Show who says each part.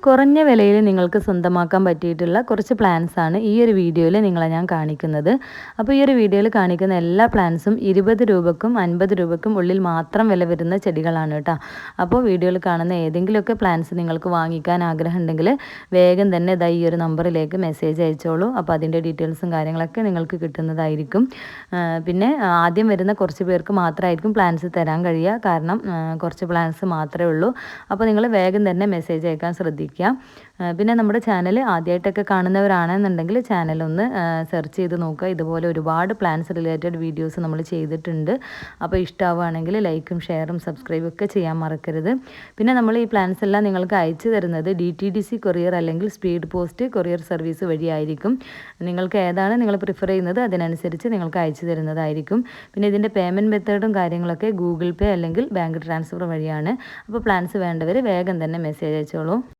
Speaker 1: കുറഞ്ഞ വിലയിൽ നിങ്ങൾക്ക് സ്വന്തമാക്കാൻ പറ്റിയിട്ടുള്ള കുറച്ച് പ്ലാൻസാണ് ഈ ഒരു വീഡിയോയിൽ നിങ്ങളെ ഞാൻ കാണിക്കുന്നത്. അപ്പോൾ ഈ ഒരു വീഡിയോയിൽ കാണിക്കുന്ന എല്ലാ പ്ലാൻസും 20 രൂപക്കും 50 രൂപക്കും ഉള്ളിൽ മാത്രം വില വരുന്ന ചെടികളാണ് കേട്ടോ. അപ്പോൾ വീഡിയോയിൽ കാണുന്ന ഏതെങ്കിലുമൊക്കെ പ്ലാൻസ് നിങ്ങൾക്ക് വാങ്ങിക്കാൻ ആഗ്രഹമുണ്ടെങ്കിൽ വേഗം തന്നെ ഈ ഒരു നമ്പറിലേക്ക് മെസ്സേജ് അയച്ചോളൂ. അപ്പോൾ അതിൻ്റെ ഡീറ്റെയിൽസും കാര്യങ്ങളൊക്കെ നിങ്ങൾക്ക് കിട്ടുന്നതായിരിക്കും. പിന്നെ ആദ്യം വരുന്ന കുറച്ച് പേർക്ക് മാത്രമായിരിക്കും പ്ലാൻസ് തരാൻ കഴിയുക. കാരണം കുറച്ച് പ്ലാൻസ് മാത്രമേ ഉള്ളൂ. അപ്പോൾ നിങ്ങൾ വേഗം തന്നെ മെസ്സേജ് അയക്കാൻ ശ്രദ്ധിക്കുക. പിന്നെ നമ്മുടെ ചാനൽ ആദ്യമായിട്ടൊക്കെ കാണുന്നവരാണെന്നുണ്ടെങ്കിൽ ചാനലൊന്ന് സെർച്ച് ചെയ്ത് നോക്കുക. ഇതുപോലെ ഒരുപാട് പ്ലാൻസ് റിലേറ്റഡ് വീഡിയോസ് നമ്മൾ ചെയ്തിട്ടുണ്ട്. അപ്പോൾ ഇഷ്ടമാവുകയാണെങ്കിൽ ലൈക്കും ഷെയറും സബ്സ്ക്രൈബും ഒക്കെ ചെയ്യാൻ മറക്കരുത്. പിന്നെ നമ്മൾ ഈ പ്ലാൻസ് എല്ലാം നിങ്ങൾക്ക് അയച്ചു തരുന്നത് DTDC കൊറിയർ അല്ലെങ്കിൽ സ്പീഡ് പോസ്റ്റ് കൊറിയർ സർവീസ് വഴിയായിരിക്കും. നിങ്ങൾക്ക് ഏതാണ് നിങ്ങൾ പ്രിഫർ ചെയ്യുന്നത് അതിനനുസരിച്ച് നിങ്ങൾക്ക് അയച്ചു തരുന്നതായിരിക്കും. പിന്നെ ഇതിൻ്റെ പേയ്മെൻറ്റ് മെത്തേഡും കാര്യങ്ങളൊക്കെ ഗൂഗിൾ പേ അല്ലെങ്കിൽ ബാങ്ക് ട്രാൻസ്ഫർ വഴിയാണ്. അപ്പോൾ പ്ലാൻസ് വേണ്ടവർ വേഗം തന്നെ മെസ്സേജ് അയച്ചോളൂ.